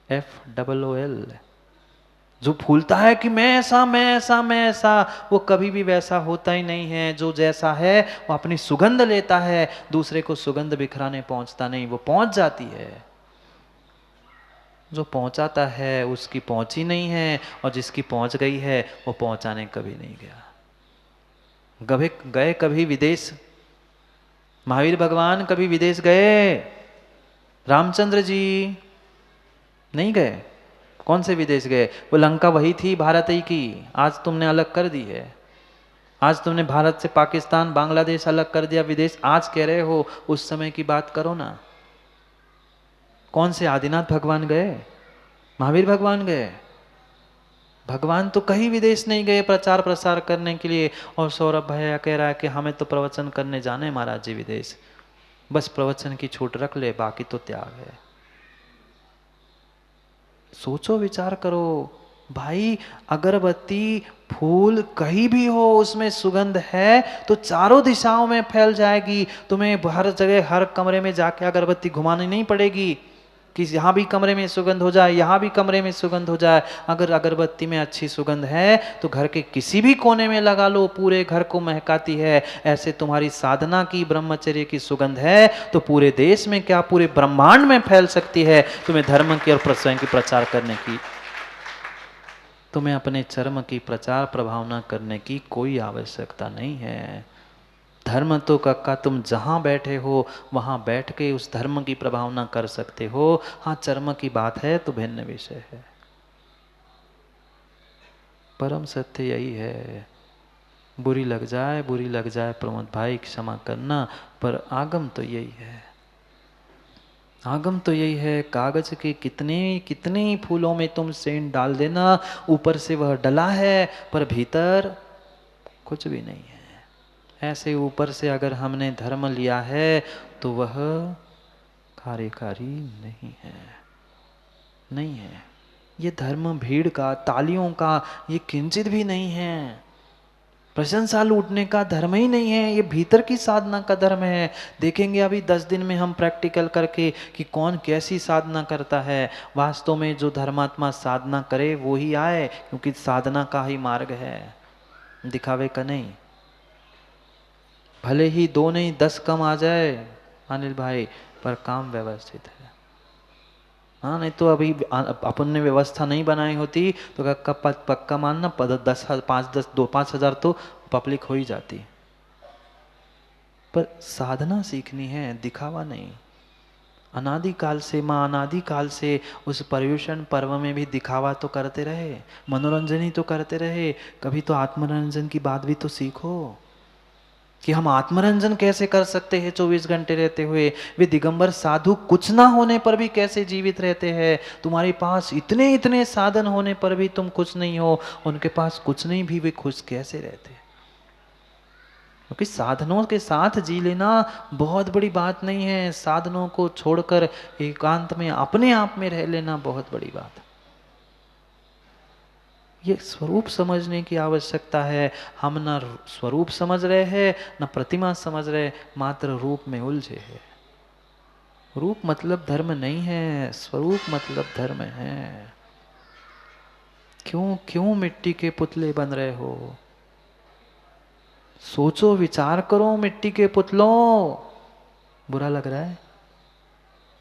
FOOL। जो फूलता है कि मैं ऐसा मैं ऐसा मैं ऐसा, वो कभी भी वैसा होता ही नहीं है। जो जैसा है वो अपनी सुगंध लेता है, दूसरे को सुगंध बिखराने पहुंचता नहीं, वो पहुंच जाती है। जो पहुंचाता है उसकी पहुंची नहीं है, और जिसकी पहुंच गई है वो पहुंचाने कभी नहीं गया। गए गए कभी विदेश? महावीर भगवान कभी विदेश गए? रामचंद्र जी नहीं गए। कौन से विदेश गए? वो लंका वही थी भारत ही की, आज तुमने अलग कर दी है। आज तुमने भारत से पाकिस्तान बांग्लादेश अलग कर दिया, विदेश आज कह रहे हो, उस समय की बात करो ना। कौन से आदिनाथ भगवान गए? महावीर भगवान गए? भगवान तो कहीं विदेश नहीं गए प्रचार प्रसार करने के लिए। और सौरभ भैया कह रहा है कि हमें तो प्रवचन करने जाने महाराज जी विदेश, बस प्रवचन की छूट रख ले, बाकी तो त्याग है। सोचो विचार करो भाई, अगरबत्ती फूल कहीं भी हो उसमें सुगंध है तो चारों दिशाओं में फैल जाएगी। तुम्हें हर जगह हर कमरे में जाके अगरबत्ती घुमानी नहीं पड़ेगी कि यहाँ भी कमरे में सुगंध हो जाए, यहाँ भी कमरे में सुगंध हो जाए। अगर अगरबत्ती में अच्छी सुगंध है तो घर के किसी भी कोने में लगा लो, पूरे घर को महकाती है। ऐसे तुम्हारी साधना की, ब्रह्मचर्य की सुगंध है तो पूरे देश में क्या पूरे ब्रह्मांड में फैल सकती है। तुम्हें धर्म की और प्रसंग की प्रचार करने की, तुम्हें अपने चर्म की प्रचार प्रभावना करने की कोई आवश्यकता नहीं है। धर्म तो कक्का तुम जहां बैठे हो वहां बैठ के उस धर्म की प्रभावना कर सकते हो। हाँ, चर्म की बात है तो भिन्न विषय है। परम सत्य यही है। बुरी लग जाए प्रमोद भाई क्षमा करना, पर आगम तो यही है। आगम तो यही है। कागज के कितने कितने ही फूलों में तुम सेंट डाल देना, ऊपर से वह डला है पर भीतर कुछ भी नहीं है। ऐसे ऊपर से अगर हमने धर्म लिया है तो वह कार्यकारी नहीं है, नहीं है। ये धर्म भीड़ का, तालियों का ये किंचित भी नहीं है। प्रशंसा लूटने का धर्म ही नहीं है, ये भीतर की साधना का धर्म है। देखेंगे अभी 10 दिन में हम प्रैक्टिकल करके कि कौन कैसी साधना करता है। वास्तव में जो धर्मात्मा साधना करे वो ही आए, क्योंकि साधना का ही मार्ग है, दिखावे का नहीं। भले ही 2 नहीं 10 कम आ जाए अनिल भाई, पर काम व्यवस्थित है। हाँ, नहीं तो अभी अपन ने व्यवस्था नहीं बनाई होती तो पक्का मानना 5,000 तो पब्लिक हो ही जाती। पर साधना सीखनी है, दिखावा नहीं। अनादिकाल से, माँ अनादिकाल से उस पर्युषण पर्व में भी दिखावा तो करते रहे, मनोरंजन ही तो करते रहे। कभी तो आत्मरंजन की बात भी तो सीखो कि हम आत्मरंजन कैसे कर सकते हैं 24 घंटे रहते हुए। वे दिगंबर साधु कुछ ना होने पर भी कैसे जीवित रहते हैं। तुम्हारे पास इतने इतने साधन होने पर भी तुम खुश नहीं हो, उनके पास कुछ नहीं भी वे खुश कैसे रहते हैं? क्योंकि साधनों के साथ जी लेना बहुत बड़ी बात नहीं है, साधनों को छोड़कर एकांत में अपने आप में रह लेना बहुत बड़ी बात है। ये स्वरूप समझने की आवश्यकता है। हम न स्वरूप समझ रहे हैं न प्रतिमा समझ रहे, मात्र रूप में उलझे हैं। रूप मतलब धर्म नहीं है, स्वरूप मतलब धर्म है। क्यों क्यों मिट्टी के पुतले बन रहे हो? सोचो विचार करो। मिट्टी के पुतलों, बुरा लग रहा है?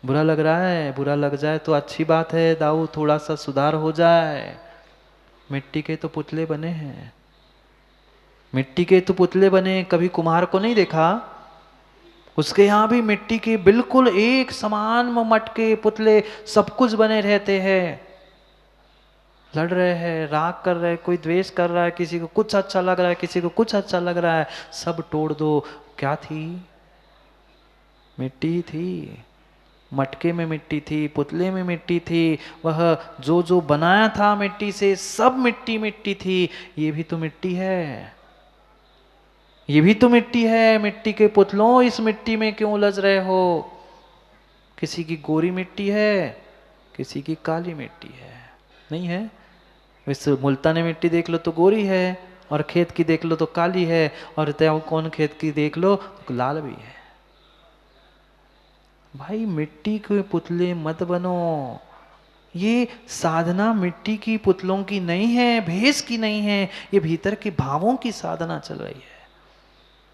बुरा लग रहा है? बुरा लग जाए तो अच्छी बात है दाऊ, थोड़ा सा सुधार हो जाए। मिट्टी के तो पुतले बने हैं, मिट्टी के तो पुतले बने। कभी कुम्हार को नहीं देखा? उसके यहाँ भी मिट्टी के बिल्कुल एक समान मटके पुतले सब कुछ बने रहते हैं। लड़ रहे हैं, राग कर रहे हैं, कोई द्वेष कर रहा है, किसी को कुछ अच्छा लग रहा है, किसी को कुछ अच्छा लग रहा है, सब तोड़ दो। क्या थी? मिट्टी थी। मटके में मिट्टी थी, पुतले में मिट्टी थी। वह जो जो बनाया था मिट्टी से, सब मिट्टी मिट्टी थी। ये भी तो मिट्टी है, ये भी तो मिट्टी है। मिट्टी के पुतलों, इस मिट्टी में क्यों उलझ रहे हो? किसी की गोरी मिट्टी है, किसी की काली मिट्टी है। नहीं है? वैसे मुल्तानी मिट्टी देख लो तो गोरी है, और खेत की देख लो तो काली है, और कौन खेत की देख लो तो लाल भी है। भाई मिट्टी के पुतले मत बनो। ये साधना मिट्टी की पुतलों की नहीं है, भेष की नहीं है, ये भीतर के भावों की साधना चल रही है।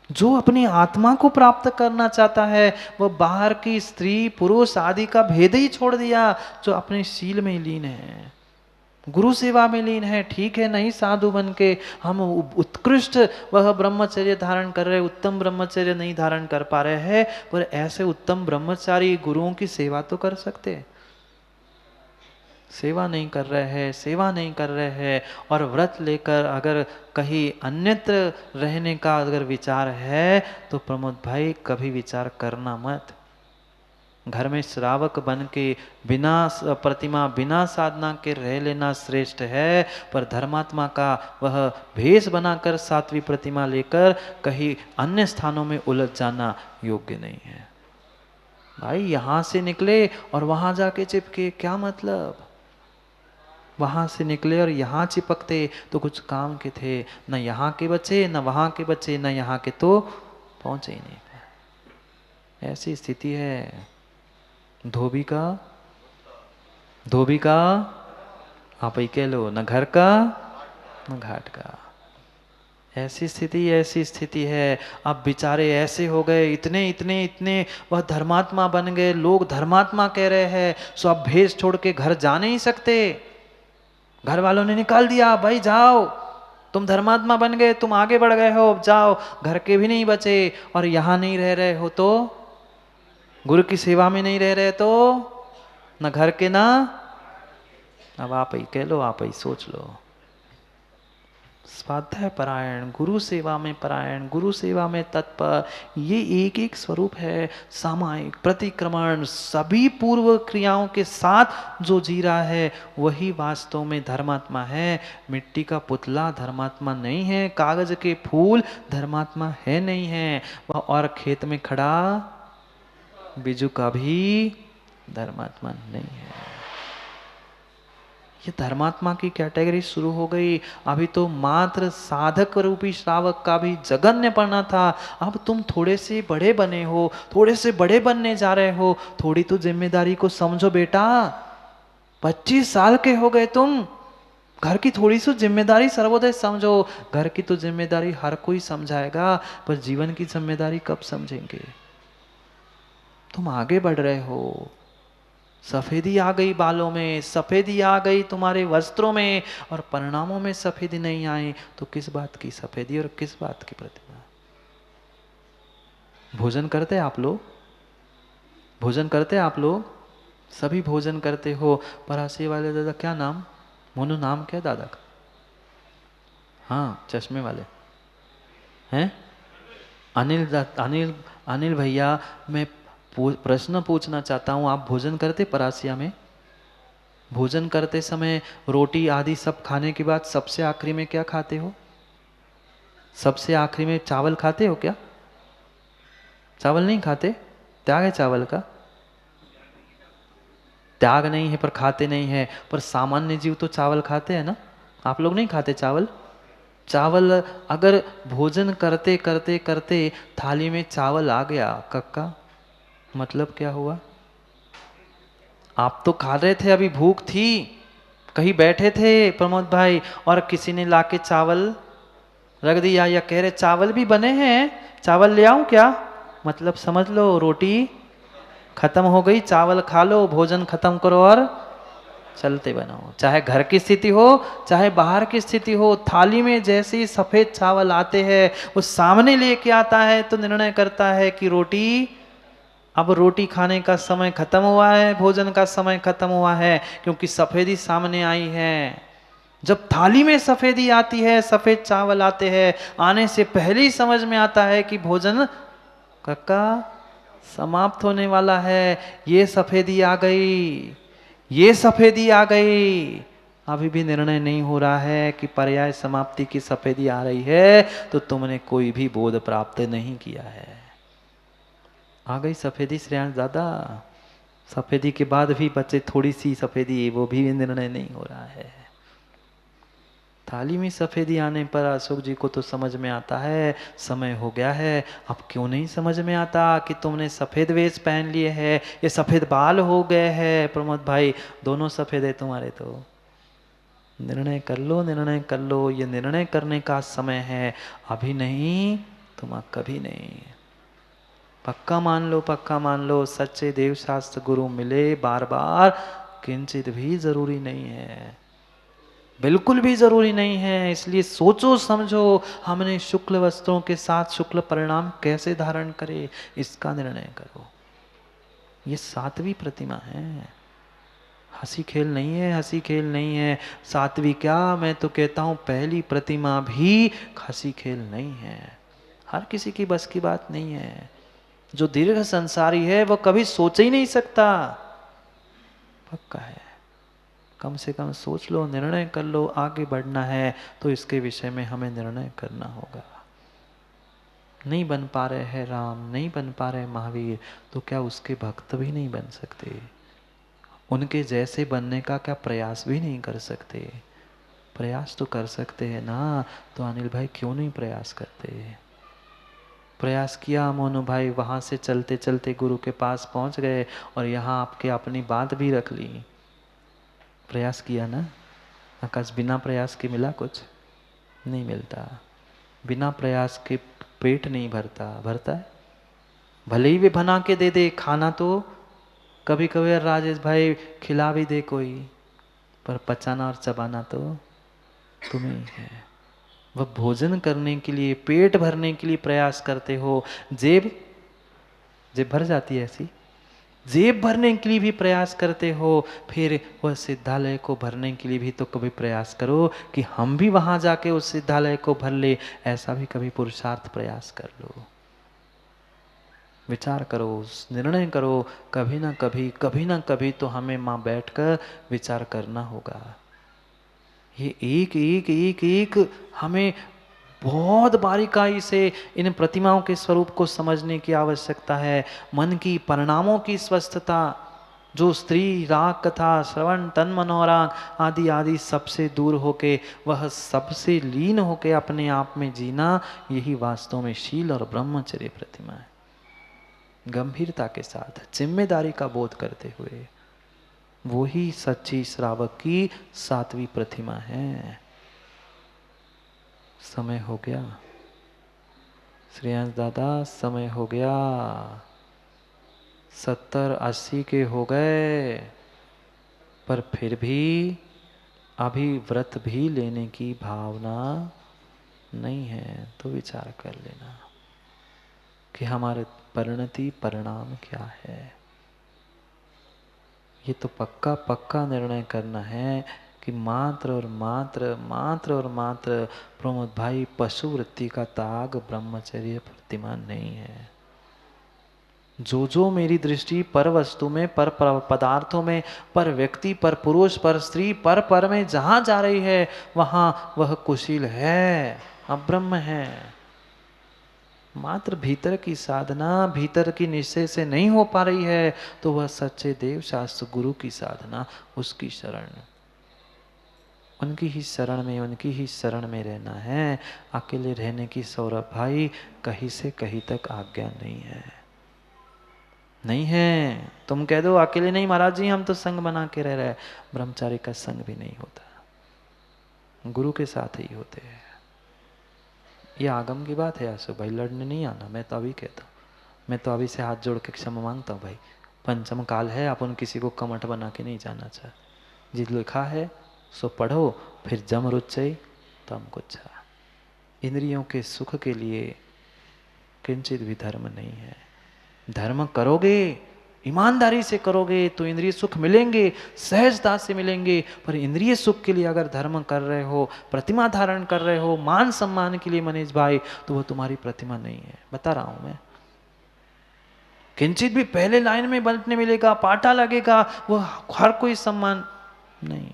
जो अपनी आत्मा को प्राप्त करना चाहता है वह बाहर की स्त्री पुरुष आदि का भेद ही छोड़ दिया, जो अपने शील में लीन है, गुरु सेवा में लीन है। ठीक है, नहीं साधु बन के हम उत्कृष्ट वह ब्रह्मचर्य धारण कर रहे, उत्तम ब्रह्मचर्य नहीं धारण कर पा रहे हैं, पर ऐसे उत्तम ब्रह्मचारी गुरुओं की सेवा तो कर सकते। सेवा नहीं कर रहे हैं, सेवा नहीं कर रहे हैं, और व्रत लेकर अगर कहीं अन्यत्र रहने का अगर विचार है तो प्रमोद भाई कभी विचार करना मत। घर में श्रावक बन के बिना प्रतिमा बिना साधना के रह लेना श्रेष्ठ है, पर धर्मात्मा का वह भेष बनाकर सात्विक प्रतिमा लेकर कहीं अन्य स्थानों में उलझ जाना योग्य नहीं है। भाई यहाँ से निकले और वहाँ जाके चिपके, क्या मतलब? वहाँ से निकले और यहाँ चिपकते तो कुछ काम के थे, न यहाँ के बच्चे न वहाँ के बच्चे न यहाँ के, तो पहुँचे ही नहीं। ऐसी स्थिति है। धोबी का आप ही कह लो, न घर का न घाट का। ऐसी स्थिति है। अब बेचारे ऐसे हो गए, इतने वह धर्मात्मा बन गए, लोग धर्मात्मा कह रहे हैं, सो अब भेष छोड़ के घर जा नहीं सकते। घर वालों ने निकाल दिया, भाई जाओ, तुम धर्मात्मा बन गए, तुम आगे बढ़ गए हो, जाओ। घर के भी नहीं बचे, और यहाँ नहीं रह रहे हो तो, गुरु की सेवा में नहीं रह रहे तो, न घर के ना, अब आप ही कह लो, आप ही सोच लो। स्वाध्याय परायण, गुरु सेवा में परायण, गुरु सेवा में तत्पर, ये एक एक स्वरूप है। सामायिक प्रतिक्रमण सभी पूर्व क्रियाओं के साथ जो जी रहा है वही वास्तव में धर्मात्मा है। मिट्टी का पुतला धर्मात्मा नहीं है, कागज के फूल धर्मात्मा है नहीं है, वह और खेत में खड़ा बिजू का भी धर्मात्मा नहीं है। ये धर्मात्मा की कैटेगरी शुरू हो गई। अभी तो मात्र साधक रूपी श्रावक का भी जगन्य पड़ना था, अब तुम थोड़े से बड़े बने हो, थोड़े से बड़े बनने जा रहे हो, थोड़ी तो जिम्मेदारी को समझो बेटा। 25 साल के हो गए तुम, घर की थोड़ी सी जिम्मेदारी सर्वोदय समझो। घर की तो जिम्मेदारी हर कोई समझाएगा, पर जीवन की जिम्मेदारी कब समझेंगे? तुम आगे बढ़ रहे हो, सफेदी आ गई बालों में, सफेदी आ गई तुम्हारे वस्त्रों में, और परिणामों में सफेदी नहीं आई तो किस बात की सफेदी और किस बात की प्रतिमा? भोजन करते आप लोग? भोजन करते आप लोग? सभी भोजन करते हो। परासी वाले दादा क्या नाम? मोनू नाम क्या दादा का? हाँ, चश्मे वाले हैं अनिल भैया, मैं प्रश्न पूछना चाहता हूँ, आप भोजन करते परासिया में? भोजन करते समय रोटी आदि सब खाने के बाद सबसे आखिरी में क्या खाते हो? सबसे आखिरी में चावल खाते हो क्या? चावल नहीं खाते? त्याग है चावल का? त्याग नहीं है पर खाते नहीं है, पर सामान्य जीव तो चावल खाते हैं ना। आप लोग नहीं खाते चावल? चावल अगर भोजन करते करते करते थाली में चावल आ गया कक्का, मतलब क्या हुआ? आप तो खा रहे थे, अभी भूख थी, कहीं बैठे थे प्रमोद भाई, और किसी ने लाके चावल रख दिया, या कह रहे चावल भी बने हैं, चावल ले आऊं क्या? मतलब समझ लो रोटी खत्म हो गई, चावल खा लो, भोजन खत्म करो और चलते बनो। चाहे घर की स्थिति हो चाहे बाहर की स्थिति हो, थाली में जैसे ही सफेद चावल आते हैं वो सामने लेके आता है तो निर्णय करता है कि रोटी, अब रोटी खाने का समय खत्म हुआ है, भोजन का समय खत्म हुआ है, क्योंकि सफेदी सामने आई है। जब थाली में सफेदी आती है, सफेद चावल आते हैं, आने से पहले ही समझ में आता है कि भोजन कक्का समाप्त होने वाला है। ये सफेदी आ गई, ये सफेदी आ गई, अभी भी निर्णय नहीं हो रहा है कि पर्याय समाप्ति की सफेदी आ रही है, तो तुमने कोई भी बोध प्राप्त नहीं किया है। आ गई सफेदी श्रेयांश दादा, सफेदी के बाद भी बचे थोड़ी सी सफेदी, वो भी निर्णय नहीं हो रहा है। थाली में सफेदी आने पर अशोक जी को तो समझ में आता है समय हो गया है। अब क्यों नहीं समझ में आता कि तुमने सफेद वेश पहन लिए है, ये सफेद बाल हो गए हैं प्रमोद भाई, दोनों सफेद है तुम्हारे। तो निर्णय कर लो, निर्णय कर लो, ये निर्णय करने का समय है, अभी नहीं तुम कभी नहीं। पक्का मान लो, पक्का मान लो, सच्चे देव शास्त्र गुरु मिले बार बार किंचित भी जरूरी नहीं है, बिल्कुल भी जरूरी नहीं है। इसलिए सोचो समझो, हमने शुक्ल वस्त्रों के साथ शुक्ल परिणाम कैसे धारण करे, इसका निर्णय करो। ये 7वीं प्रतिमा है, हंसी खेल नहीं है, हंसी खेल नहीं है। 7वीं क्या, मैं तो कहता हूं पहली प्रतिमा भी हंसी खेल नहीं है। हर किसी की बस की बात नहीं है। जो दीर्घ संसारी है वो कभी सोच ही नहीं सकता। पक्का है, कम से कम सोच लो, निर्णय कर लो, आगे बढ़ना है तो इसके विषय में हमें निर्णय करना होगा। नहीं बन पा रहे हैं राम, नहीं बन पा रहे महावीर, तो क्या उसके भक्त भी नहीं बन सकते? उनके जैसे बनने का क्या प्रयास भी नहीं कर सकते? प्रयास तो कर सकते हैं ना। तो अनिल भाई क्यों नहीं प्रयास करते? प्रयास किया मोनू भाई, वहां से चलते चलते गुरु के पास पहुंच गए और यहाँ आपके अपनी बात भी रख ली। प्रयास किया ना। आकाश बिना प्रयास के मिला कुछ नहीं मिलता। बिना प्रयास के पेट नहीं भरता, भरता है? भले ही वे बना के दे दे खाना, तो कभी कभी राजेश भाई खिला भी दे कोई, पर पचाना और चबाना तो तुम्हें ही है। वह भोजन करने के लिए, पेट भरने के लिए प्रयास करते हो, जेब जेब भर जाती है ऐसी, जेब भरने के लिए भी प्रयास करते हो, फिर वह सिद्धालय को भरने के लिए भी तो कभी प्रयास करो कि हम भी वहां जाके उस सिद्धालय को भर ले। ऐसा भी कभी पुरुषार्थ प्रयास कर लो, विचार करो, निर्णय करो। कभी ना कभी तो हमें मां बैठकर विचार करना होगा। ये एक एक एक एक हमें बहुत बारीकाई से इन प्रतिमाओं के स्वरूप को समझने की आवश्यकता है। मन की परिणामों की स्वस्थता, जो स्त्री राग कथा श्रवण तन मनोराग आदि आदि सबसे दूर होके, वह सबसे लीन होके अपने आप में जीना, यही वास्तव में शील और ब्रह्मचर्य प्रतिमा है। गंभीरता के साथ जिम्मेदारी का बोध करते हुए, वो ही सच्ची श्रावक की 7वीं प्रतिमा है। समय हो गया श्रेयांश दादा, समय हो गया। 70-80 के हो गए, पर फिर भी अभी व्रत भी लेने की भावना नहीं है। तो विचार कर लेना कि हमारे परिणति परिणाम क्या है। ये तो पक्का पक्का निर्णय करना है कि मात्र और मात्र, मात्र और मात्र प्रमोद भाई पशु वृत्ति का त्याग ब्रह्मचर्य प्रतिमा नहीं है। जो जो मेरी दृष्टि पर वस्तु में, पर पदार्थों में, पर व्यक्ति, पर पुरुष, पर स्त्री, पर में जहां जा रही है, वहां वह कुशील है, अब्रह्म है। मात्र भीतर की साधना, भीतर की निश्चय से नहीं हो पा रही है, तो वह सच्चे देव शास्त्र गुरु की साधना, उसकी शरण, उनकी ही शरण में, उनकी ही शरण में रहना है। अकेले रहने की सौरभ भाई कहीं से कहीं तक आज्ञा नहीं है, नहीं है। तुम कह दो अकेले नहीं महाराज जी, हम तो संग बना के रह रहे, ब्रह्मचारी का संग भी नहीं होता, गुरु के साथ ही होते हैं। ये आगम की बात है आसु भाई, लड़ने नहीं आना। मैं तो अभी कहता हूँ, मैं तो अभी से हाथ जोड़ के क्षमा मांगता हूँ भाई। पंचम काल है, अपन किसी को कमठ बना के नहीं जाना चाहते। जिस लिखा है सो पढ़ो, फिर जम रुचई तम कुछ। इंद्रियों के सुख के लिए किंचित भी धर्म नहीं है। धर्म करोगे, ईमानदारी से करोगे तो इंद्रिय सुख मिलेंगे, सहजता से मिलेंगे। पर इंद्रिय सुख के लिए अगर धर्म कर रहे हो, प्रतिमा धारण कर रहे हो, मान सम्मान के लिए मनीष भाई, तो वो तुम्हारी प्रतिमा नहीं है। बता रहा हूं मैं, किंचित भी पहले लाइन में बनने मिलेगा, पाटा लगेगा, वो हर कोई सम्मान नहीं।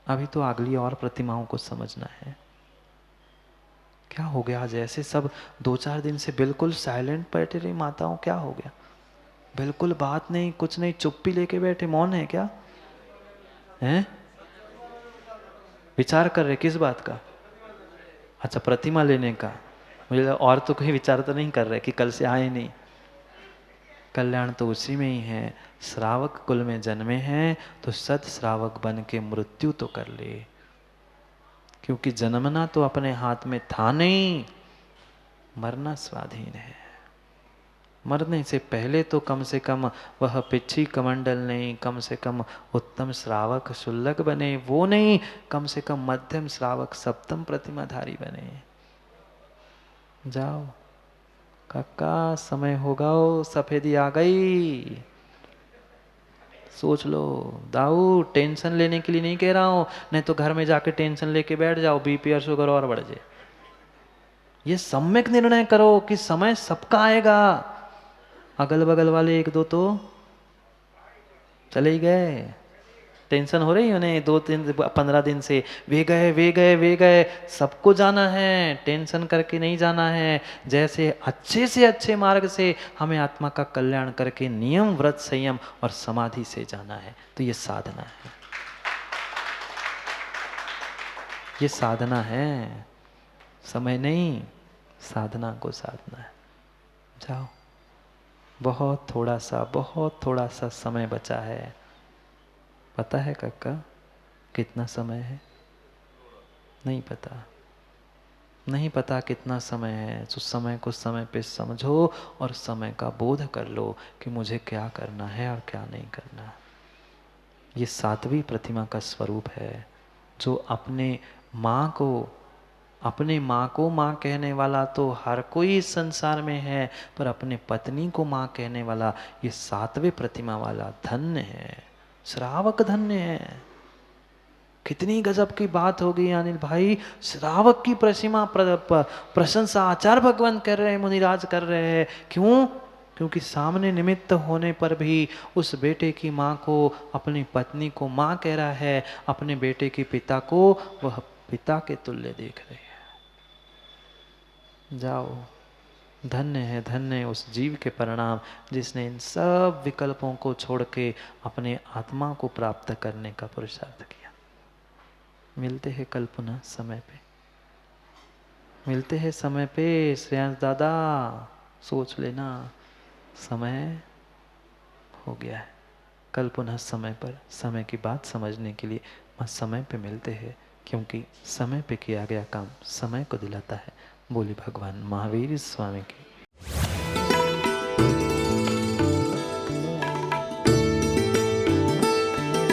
अभी तो अगली और प्रतिमाओं को समझना है। क्या हो गया आज ऐसे सब 2-4 दिन से बिल्कुल साइलेंट बैठे रही माताओं? क्या हो गया? बिल्कुल बात नहीं, कुछ नहीं, चुप्पी लेके बैठे, मौन है क्या? हैं? विचार कर रहे किस बात का? अच्छा, प्रतिमा लेने का। मुझे लगा और तो कोई विचार तो नहीं कर रहे कि कल से आए नहीं। कल्याण तो उसी में ही है। श्रावक कुल में जन्मे हैं तो सद श्रावक बन के मृत्यु तो कर ले, क्योंकि जन्मना तो अपने हाथ में था नहीं, मरना स्वाधीन है। मरने से पहले तो कम से कम वह पिछी कमंडल नहीं, कम से कम उत्तम श्रावक शुल्लक बने, वो नहीं, कम से कम मध्यम श्रावक सप्तम प्रतिमाधारी बने। जाओ काका, समय होगा, सफेदी आ गई। सोच लो। दाऊ, टेंशन लेने के लिए नहीं कह रहा हूं, नहीं तो घर में जाके टेंशन लेके बैठ जाओ, बीपी और शुगर और बढ़ जाए। ये सम्यक निर्णय करो कि समय सबका आएगा। अगल बगल वाले एक दो तो चले ही गए। टेंशन हो रही उन्हें 2-3-15 दिन से, वे गए वे गए वे गए। सबको जाना है, टेंशन करके नहीं जाना है। जैसे अच्छे से अच्छे मार्ग से हमें आत्मा का कल्याण करके नियम, व्रत, संयम और समाधि से जाना है। तो ये साधना है, ये साधना है, समय नहीं, साधना को साधना है। जाओ, बहुत थोड़ा सा समय बचा है। पता है काका कितना समय है? नहीं पता, नहीं पता कितना समय है। तो समय को समय पे समझो और समय का बोध कर लो कि मुझे क्या करना है और क्या नहीं करना। ये 7वीं प्रतिमा का स्वरूप है, जो अपने माँ को माँ कहने वाला तो हर कोई इस संसार में है, पर अपने पत्नी को माँ कहने वाला ये 7वें प्रतिमा वाला धन्य है, श्रावक धन्य है। कितनी गजब की बात होगी अनिल भाई। श्रावक की प्रशंसा आचार्य भगवान कर रहे हैं, मुनिराज कर रहे हैं। क्यों? क्योंकि सामने निमित्त होने पर भी उस बेटे की माँ को, अपनी पत्नी को माँ कह रहा है, अपने बेटे के पिता को वह पिता के तुल्य देख रहे हैं। जाओ, धन्य है, धन्य है उस जीव के परिणाम जिसने इन सब विकल्पों को छोड़ के अपने आत्मा को प्राप्त करने का पुरुषार्थ किया। मिलते हैं कल पुनः समय पे, मिलते हैं समय पे। श्रेयांश दादा सोच लेना, समय हो गया है। कल पुनः समय पर, समय की बात समझने के लिए समय पे मिलते हैं, क्योंकि समय पे किया गया काम समय को दिलाता है। बोली भगवान महावीर स्वामी की।